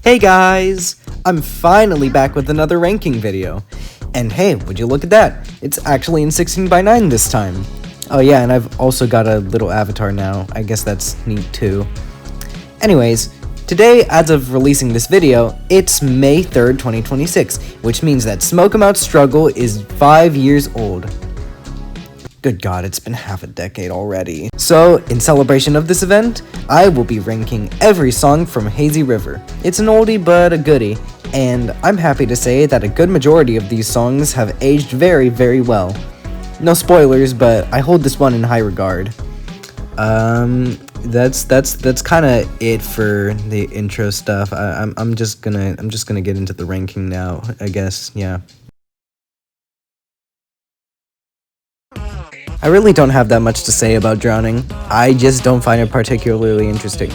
Hey guys! I'm finally back with another ranking video. And hey, would you look at that? It's actually in 16:9 this time. Oh yeah, and I've also got a little avatar now. I guess that's neat too. Anyways, today, as of releasing this video, it's May 3rd, 2026, which means that Smoke 'Em Out Struggle is 5 years old. Good God, it's been half a decade already. So, in celebration of this event, I will be ranking every song from Hazy River. It's an oldie but a goodie, and I'm happy to say that a good majority of these songs have aged very, very well. No spoilers, but I hold this one in high regard. That's kind of it for the intro stuff. I'm just gonna get into the ranking now, I guess. Yeah. I really don't have that much to say about Drowning. I just don't find it particularly interesting.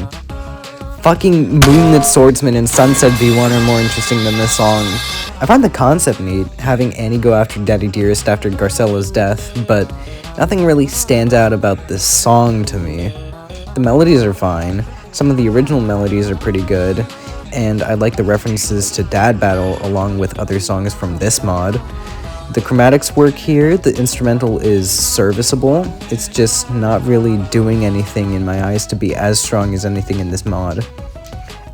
Fucking Moonlit Swordsman and Sunset V1 are more interesting than this song. I find the concept neat, having Annie go after Daddy Dearest after Garcella's death, but nothing really stands out about this song to me. The melodies are fine, some of the original melodies are pretty good, and I like the references to Dad Battle along with other songs from this mod. The chromatics work here, the instrumental is serviceable, it's just not really doing anything in my eyes to be as strong as anything in this mod.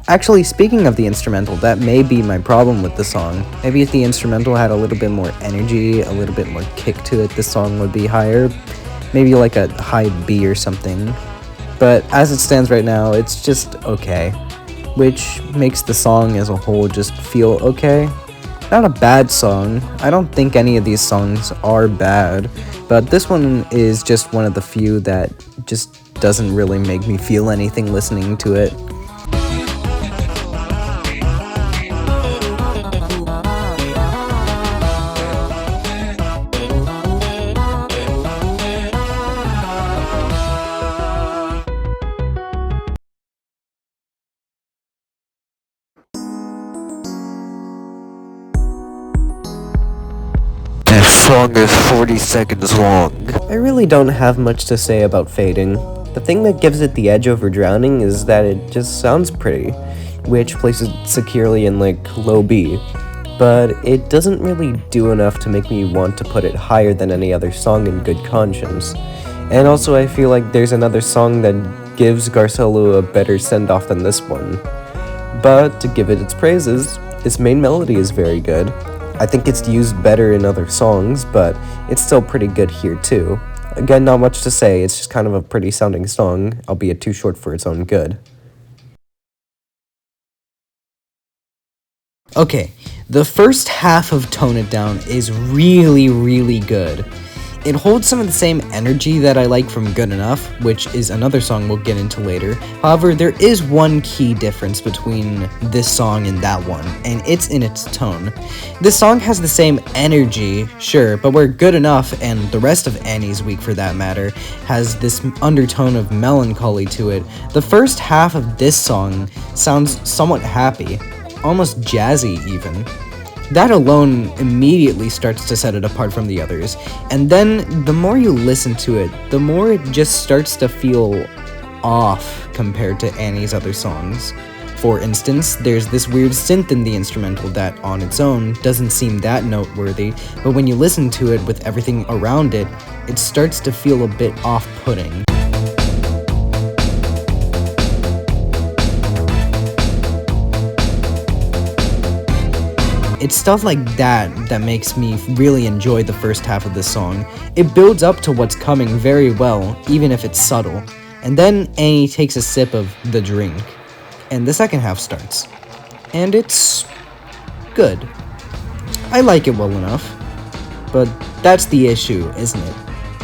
Actually, speaking of the instrumental, that may be my problem with the song. Maybe if the instrumental had a little bit more energy, a little bit more kick to it, this song would be higher. Maybe like a high B or something. But as it stands right now, it's just okay, which makes the song as a whole just feel okay. Not a bad song. I don't think any of these songs are bad, but this one is just one of the few that just doesn't really make me feel anything listening to it. This song is 40 seconds long. I really don't have much to say about Fading. The thing that gives it the edge over Drowning is that it just sounds pretty, which places it securely in low B, but it doesn't really do enough to make me want to put it higher than any other song in good conscience. And also I feel like there's another song that gives Garcella a better send-off than this one. But to give it its praises, its main melody is very good. I think it's used better in other songs, but it's still pretty good here too. Again, not much to say, it's just kind of a pretty sounding song, albeit too short for its own good. Okay, the first half of Tone It Down is really, really good. It holds some of the same energy that I like from Good Enough, which is another song we'll get into later. However, there is one key difference between this song and that one, and it's in its tone. This song has the same energy, sure, but where Good Enough, and the rest of Annie's Week for that matter, has this undertone of melancholy to it, the first half of this song sounds somewhat happy, almost jazzy even. That alone immediately starts to set it apart from the others, and then the more you listen to it, the more it just starts to feel off compared to Annie's other songs. For instance, there's this weird synth in the instrumental that, on its own, doesn't seem that noteworthy, but when you listen to it with everything around it, it starts to feel a bit off-putting. It's stuff like that makes me really enjoy the first half of this song. It builds up to what's coming very well, even if it's subtle. And then Annie takes a sip of the drink, and the second half starts. And it's good. I like it well enough, but that's the issue, isn't it?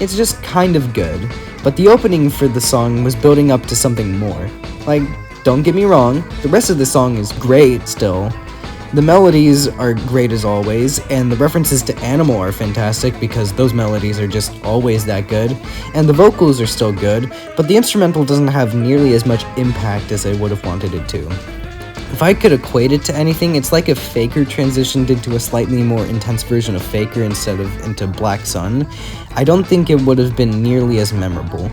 It's just kind of good, but the opening for the song was building up to something more. Don't get me wrong, the rest of the song is great still. The melodies are great as always, and the references to Animal are fantastic because those melodies are just always that good, and the vocals are still good, but the instrumental doesn't have nearly as much impact as I would have wanted it to. If I could equate it to anything, it's like if Faker transitioned into a slightly more intense version of Faker instead of into Black Sun. I don't think it would have been nearly as memorable.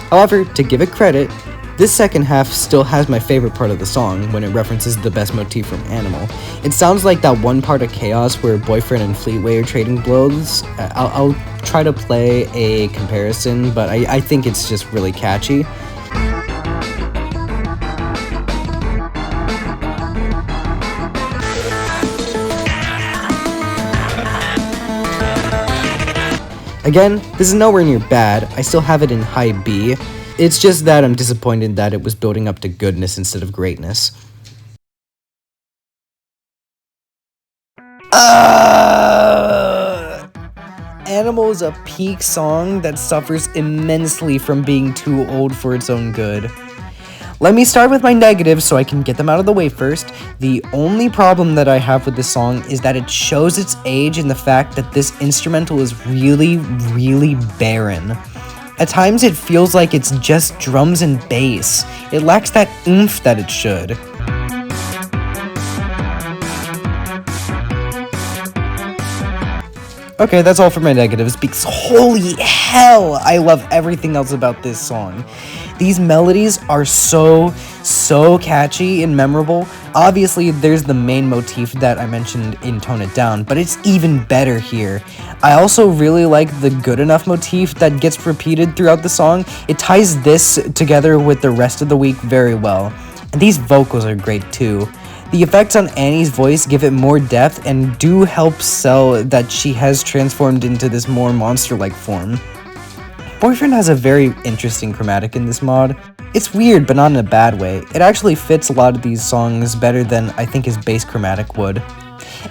However, to give it credit, This second half still has my favorite part of the song, when it references the best motif from Animal. It sounds like that one part of Chaos where Boyfriend and Fleetway are trading blows. I'll try to play a comparison, but I think it's just really catchy. Again, this is nowhere near bad. I still have it in high B. It's just that I'm disappointed that it was building up to goodness instead of greatness. Animal is a peak song that suffers immensely from being too old for its own good. Let me start with my negatives so I can get them out of the way first. The only problem that I have with this song is that it shows its age in the fact that this instrumental is really, really barren. At times it feels like it's just drums and bass. It lacks that oomph that it should. Okay, that's all for my negatives, because holy hell, I love everything else about this song. These melodies are so catchy and memorable. Obviously, there's the main motif that I mentioned in Tone It Down, but it's even better here. I also really like the good enough motif that gets repeated throughout the song. It ties this together with the rest of the week very well. And these vocals are great too. The effects on Annie's voice give it more depth and do help sell that she has transformed into this more monster-like form. Boyfriend has a very interesting chromatic in this mod. It's weird, but not in a bad way. It actually fits a lot of these songs better than I think his bass chromatic would.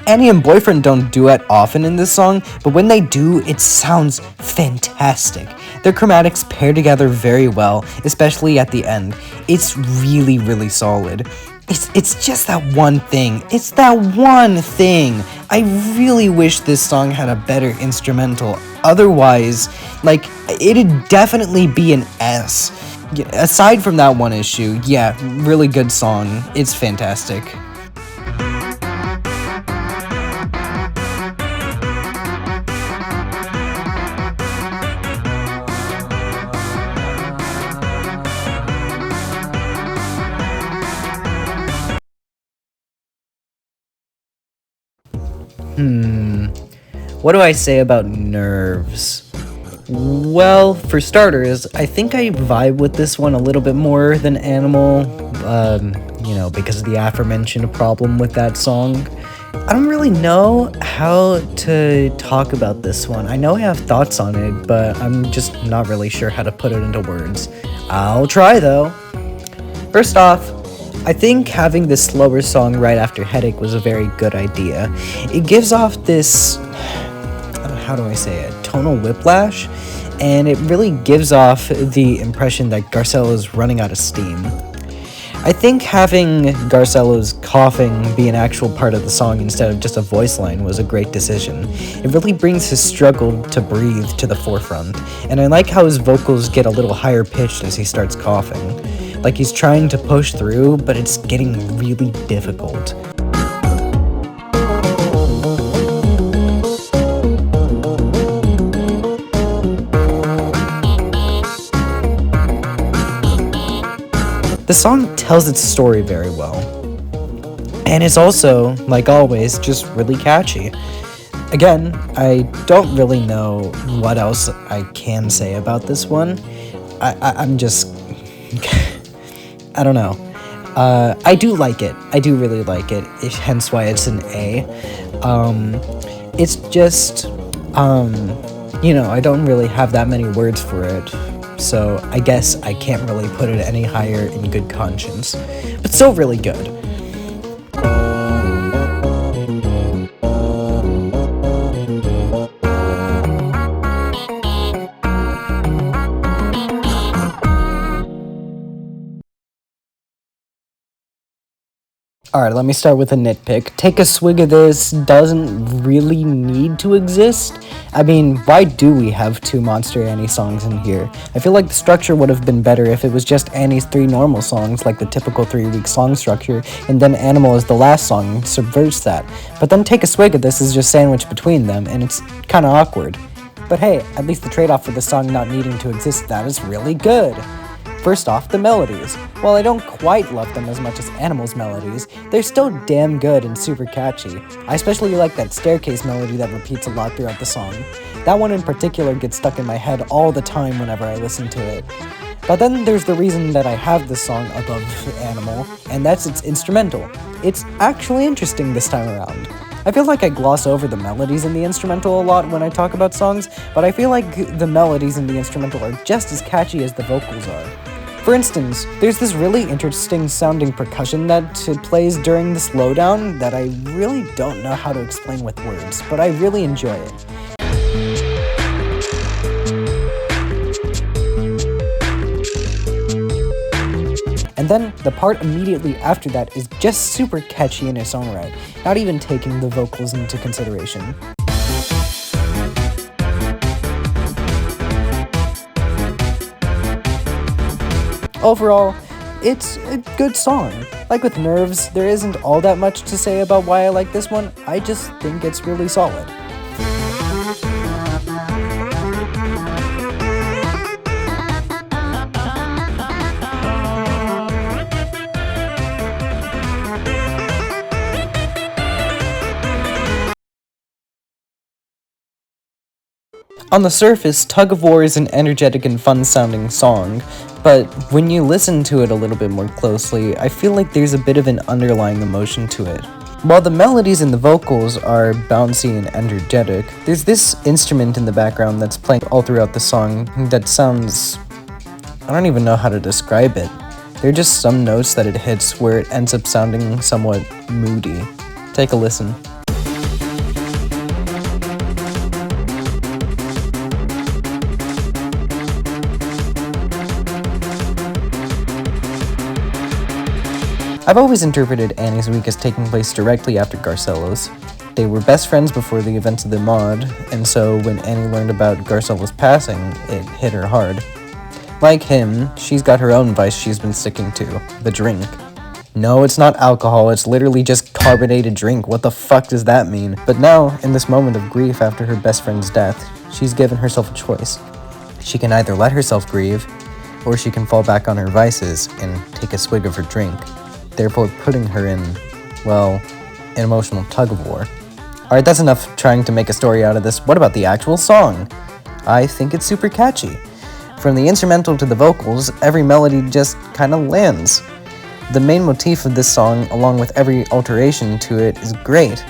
Annie and Boyfriend don't duet often in this song, but when they do, it sounds fantastic. Their chromatics pair together very well, especially at the end. It's really, really solid. It's just that one thing. It's that one thing. I really wish this song had a better instrumental. Otherwise, like, it'd definitely be an S. Aside from that one issue, yeah, really good song. It's fantastic. What do I say about Nerves? Well, for starters, I think I vibe with this one a little bit more than Animal, because of the aforementioned problem with that song. I don't really know how to talk about this one. I know I have thoughts on it, but I'm just not really sure how to put it into words. I'll try though. First off, I think having this slower song right after Headache was a very good idea. It gives off this, how do I say it, tonal whiplash, and it really gives off the impression that Garcelo's running out of steam. I think having Garcelo's coughing be an actual part of the song instead of just a voice line was a great decision. It really brings his struggle to breathe to the forefront, and I like how his vocals get a little higher pitched as he starts coughing. Like he's trying to push through, but it's getting really difficult. The song tells its story very well. And it's also, like always, just really catchy. Again, I don't really know what else I can say about this one. I'm just... I don't know. I do like it. I do really like it, hence why it's an A. It's just, I don't really have that many words for it, so I guess I can't really put it any higher in good conscience. But still really good. Alright, let me start with a nitpick. Take a Swig of This doesn't really need to exist. I mean, why do we have 2 Monster Annie songs in here? I feel like the structure would have been better if it was just Annie's 3 normal songs, like the typical 3-week song structure, and then Animal is the last song, subverts that. But then Take a Swig of This is just sandwiched between them, and it's kinda awkward. But hey, at least the trade-off for the song not needing to exist, that is really good. First off, the melodies. While I don't quite love them as much as Animal's melodies, they're still damn good and super catchy. I especially like that staircase melody that repeats a lot throughout the song. That one in particular gets stuck in my head all the time whenever I listen to it. But then there's the reason that I have this song above Animal, and that's its instrumental. It's actually interesting this time around. I feel like I gloss over the melodies in the instrumental a lot when I talk about songs, but I feel like the melodies in the instrumental are just as catchy as the vocals are. For instance, there's this really interesting sounding percussion that plays during the slowdown that I really don't know how to explain with words, but I really enjoy it. And then, the part immediately after that is just super catchy in its own right, not even taking the vocals into consideration. Overall, it's a good song. Like with Nerves, there isn't all that much to say about why I like this one, I just think it's really solid. On the surface, Tug of War is an energetic and fun-sounding song, but when you listen to it a little bit more closely, I feel like there's a bit of an underlying emotion to it. While the melodies and the vocals are bouncy and energetic, there's this instrument in the background that's playing all throughout the song that sounds... I don't even know how to describe it. There are just some notes that it hits where it ends up sounding somewhat moody. Take a listen. I've always interpreted Annie's week as taking place directly after Garcella's. They were best friends before the events of the mod, and so when Annie learned about Garcella's passing, it hit her hard. Like him, she's got her own vice she's been sticking to, the drink. No, it's not alcohol, it's literally just carbonated drink. What the fuck does that mean? But now, in this moment of grief after her best friend's death, she's given herself a choice. She can either let herself grieve, or she can fall back on her vices and take a swig of her drink, therefore putting her in, well, an emotional tug-of-war. Alright, that's enough trying to make a story out of this. What about the actual song? I think it's super catchy. From the instrumental to the vocals, every melody just kinda lands. The main motif of this song, along with every alteration to it, is great.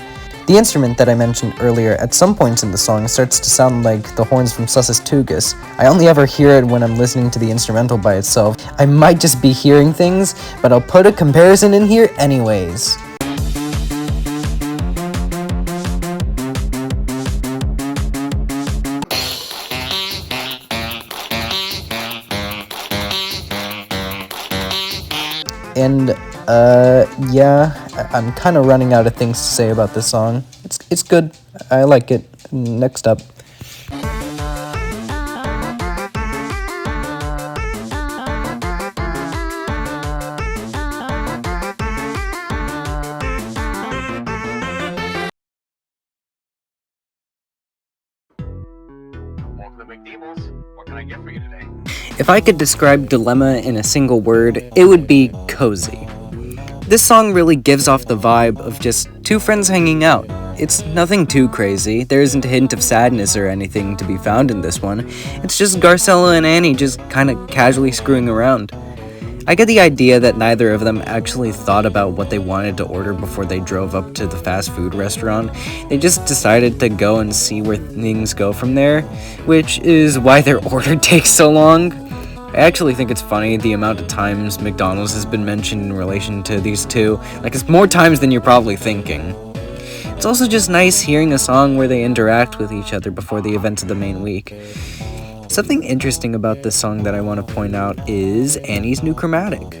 The instrument that I mentioned earlier at some points in the song starts to sound like the horns from Sussus Tugus. I only ever hear it when I'm listening to the instrumental by itself. I might just be hearing things, but I'll put a comparison in here anyways. And, yeah, I'm kind of running out of things to say about this song. It's good. I like it. Next up. What can I get for you today? If I could describe Dilemma in a single word, it would be cozy. This song really gives off the vibe of just two friends hanging out. It's nothing too crazy, there isn't a hint of sadness or anything to be found in this one. It's just Garcella and Annie just kinda casually screwing around. I get the idea that neither of them actually thought about what they wanted to order before they drove up to the fast food restaurant. They just decided to go and see where things go from there, which is why their order takes so long. I actually think it's funny the amount of times McDonald's has been mentioned in relation to these two. Like, it's more times than you're probably thinking. It's also just nice hearing a song where they interact with each other before the events of the main week. Something interesting about this song that I want to point out is Annie's new chromatic.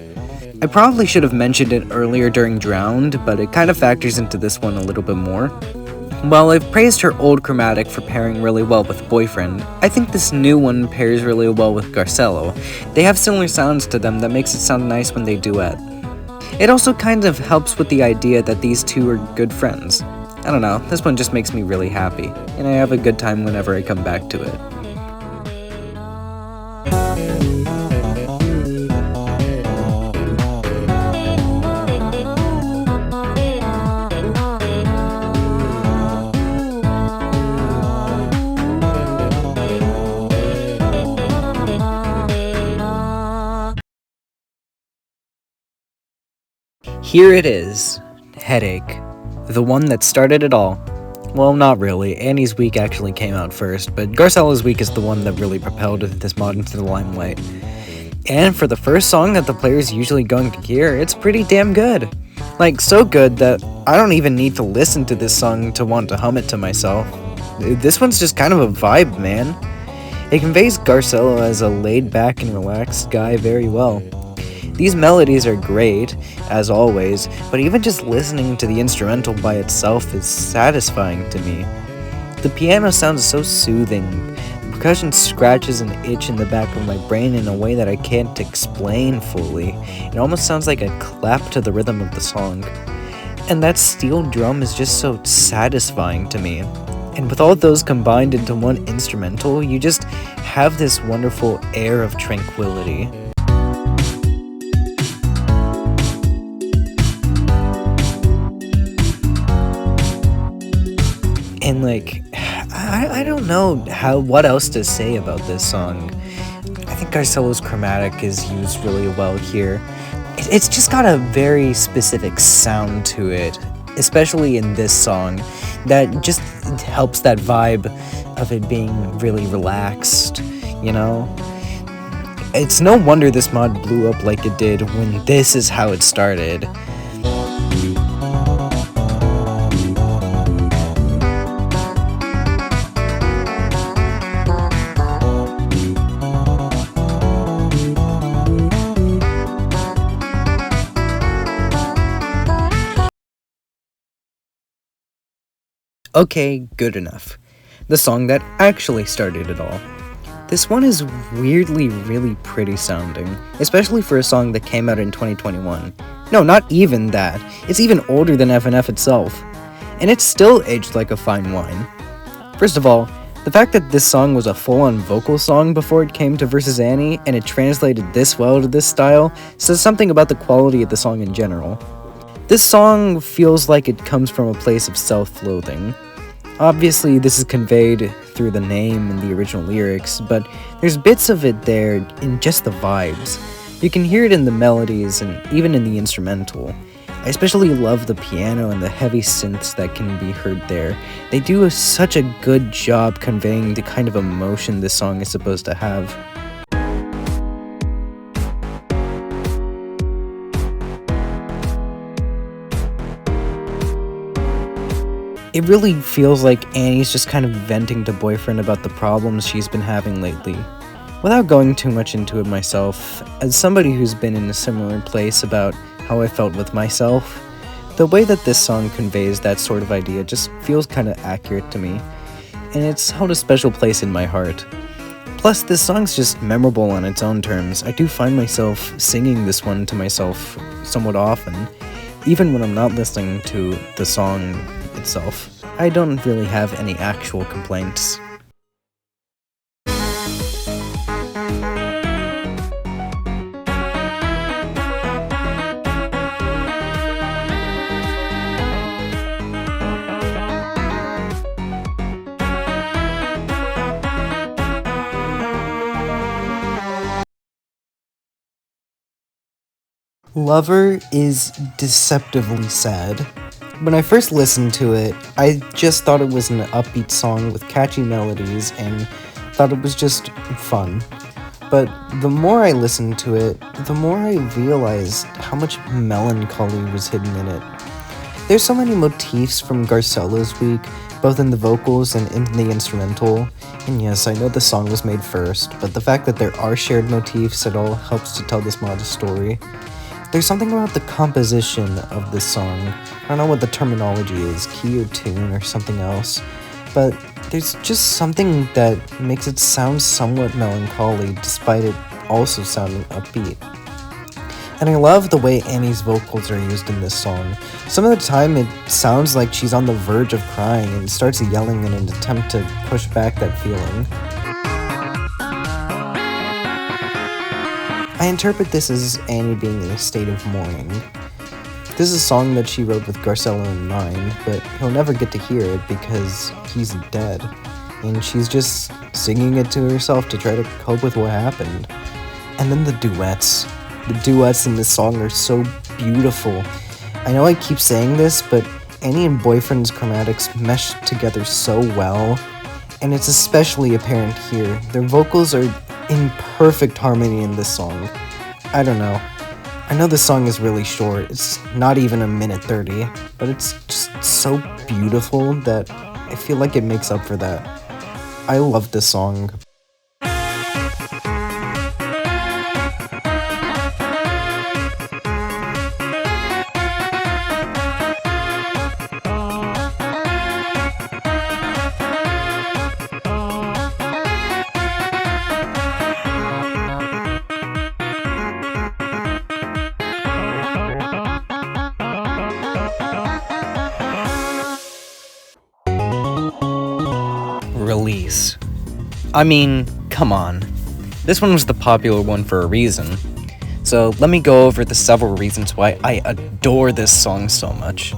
I probably should have mentioned it earlier during Drowned, but it kind of factors into this one a little bit more. While I've praised her old chromatic for pairing really well with Boyfriend, I think this new one pairs really well with Garcello. They have similar sounds to them that makes it sound nice when they duet. It also kind of helps with the idea that these two are good friends. I don't know, this one just makes me really happy, and I have a good time whenever I come back to it. Here it is, Headache, the one that started it all. Well, not really. Annie's Week actually came out first, but Garcella's Week is the one that really propelled this mod into the limelight. And for the first song that the player's usually going to hear, it's pretty damn good. Like, so good that I don't even need to listen to this song to want to hum it to myself. This one's just kind of a vibe, man. It conveys Garcella as a laid-back and relaxed guy very well. These melodies are great, as always, but even just listening to the instrumental by itself is satisfying to me. The piano sounds so soothing. The percussion scratches an itch in the back of my brain in a way that I can't explain fully. It almost sounds like a clap to the rhythm of the song. And that steel drum is just so satisfying to me. And with all those combined into one instrumental, you just have this wonderful air of tranquility. And like, I don't know what else to say about this song. I think Garcella's chromatic is used really well here. It's just got a very specific sound to it, especially in this song, that just helps that vibe of it being really relaxed, you know? It's no wonder this mod blew up like it did when this is how it started. Okay, good enough. The song that actually started it all. This one is weirdly really pretty sounding, especially for a song that came out in 2021. No, not even that. It's even older than FNF itself. And it's still aged like a fine wine. First of all, the fact that this song was a full-on vocal song before it came to Versus Annie, and it translated this well to this style, says something about the quality of the song in general. This song feels like it comes from a place of self-loathing. Obviously, this is conveyed through the name and the original lyrics, but there's bits of it there in just the vibes. You can hear it in the melodies and even in the instrumental. I especially love the piano and the heavy synths that can be heard there. They do such a good job conveying the kind of emotion this song is supposed to have. It really feels like Annie's just kind of venting to boyfriend about the problems she's been having lately. Without going too much into it myself, as somebody who's been in a similar place about how I felt with myself, the way that this song conveys that sort of idea just feels kind of accurate to me, and it's held a special place in my heart. Plus, this song's just memorable on its own terms. I do find myself singing this one to myself somewhat often, even when I'm not listening to the song itself. I don't really have any actual complaints. Lover is deceptively sad. When I first listened to it, I just thought it was an upbeat song with catchy melodies and thought it was just fun. But the more I listened to it, the more I realized how much melancholy was hidden in it. There's so many motifs from Garcella's Week, both in the vocals and in the instrumental. And yes, I know the song was made first, but the fact that there are shared motifs at all helps to tell this mod's story. There's something about the composition of this song. I don't know what the terminology is, key or tune or something else, but there's just something that makes it sound somewhat melancholy despite it also sounding upbeat. And I love the way Annie's vocals are used in this song. Some of the time it sounds like she's on the verge of crying and starts yelling in an attempt to push back that feeling. I interpret this as Annie being in a state of mourning. This is a song that she wrote with Garcella in mind, but he'll never get to hear it because he's dead, and she's just singing it to herself to try to cope with what happened. And then the duets. The duets in this song are so beautiful. I know I keep saying this, but Annie and Boyfriend's chromatics mesh together so well, and it's especially apparent here. Their vocals are in perfect harmony in this song. I don't know. I know this song is really short, it's not even a minute 30, but it's just so beautiful that I feel like it makes up for that. I love this song. Release. I mean, come on. This one was the popular one for a reason. So let me go over the several reasons why I adore this song so much.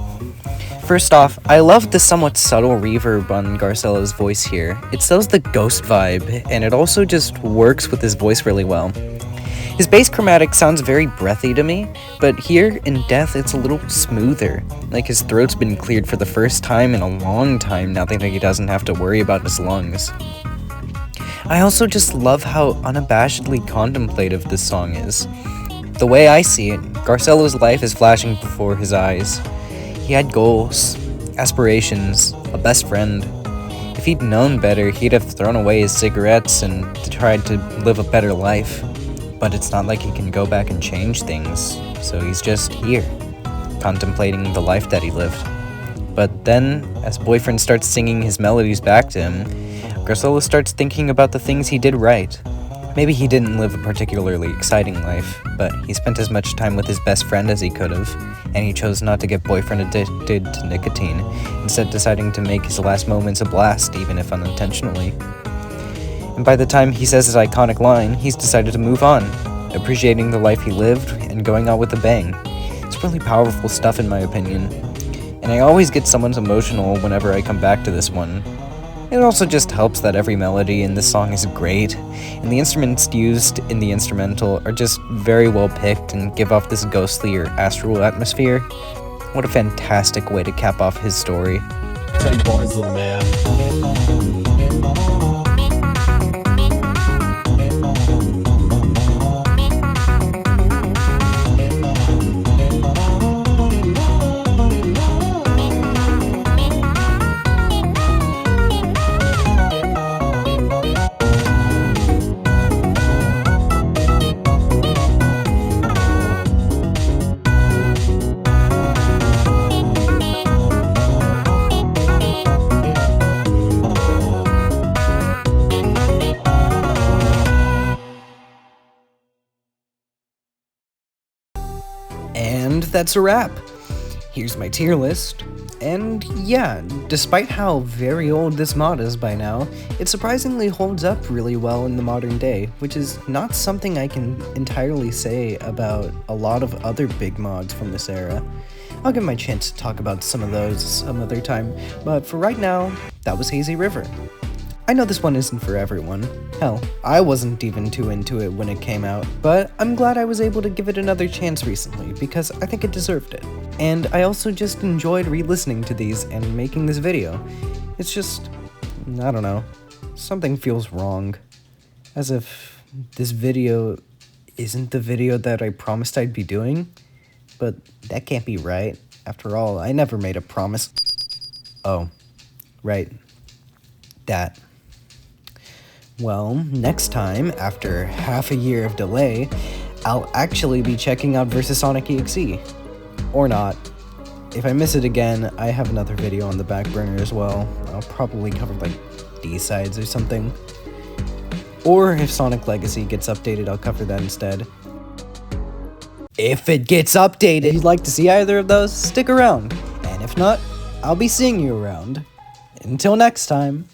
First off, I love the somewhat subtle reverb on Garcella's voice here. It sells the ghost vibe, and it also just works with his voice really well. His bass chromatic sounds very breathy to me, but here in Death it's a little smoother, like his throat's been cleared for the first time in a long time now that he doesn't have to worry about his lungs. I also just love how unabashedly contemplative this song is. The way I see it, Garcella's life is flashing before his eyes. He had goals, aspirations, a best friend. If he'd known better, he'd have thrown away his cigarettes and tried to live a better life. But it's not like he can go back and change things, so he's just here, contemplating the life that he lived. But then, as Boyfriend starts singing his melodies back to him, Garcella starts thinking about the things he did right. Maybe he didn't live a particularly exciting life, but he spent as much time with his best friend as he could have, and he chose not to get Boyfriend addicted to nicotine, instead deciding to make his last moments a blast, even if unintentionally. And by the time he says his iconic line, he's decided to move on, appreciating the life he lived and going out with a bang. It's really powerful stuff in my opinion, and I always get somewhat emotional whenever I come back to this one. It also just helps that every melody in this song is great, and the instruments used in the instrumental are just very well picked and give off this ghostly or astral atmosphere. What a fantastic way to cap off his story. 10 bars, little man. And that's a wrap. Here's my tier list. And yeah, despite how very old this mod is by now, it surprisingly holds up really well in the modern day, which is not something I can entirely say about a lot of other big mods from this era. I'll get my chance to talk about some of those some other time, but for right now, that was Hazy River. I know this one isn't for everyone. Hell, I wasn't even too into it when it came out, but I'm glad I was able to give it another chance recently because I think it deserved it. And I also just enjoyed re-listening to these and making this video. It's just, I don't know, something feels wrong. As if this video isn't the video that I promised I'd be doing, but that can't be right. After all, I never made a promise. Oh, right, that. Well, next time, after half a year of delay, I'll actually be checking out Versus Sonic EXE. Or not. If I miss it again, I have another video on the back burner as well. I'll probably cover like D-sides or something. Or if Sonic Legacy gets updated, I'll cover that instead. If it gets updated, if you'd like to see either of those, stick around. And if not, I'll be seeing you around. Until next time.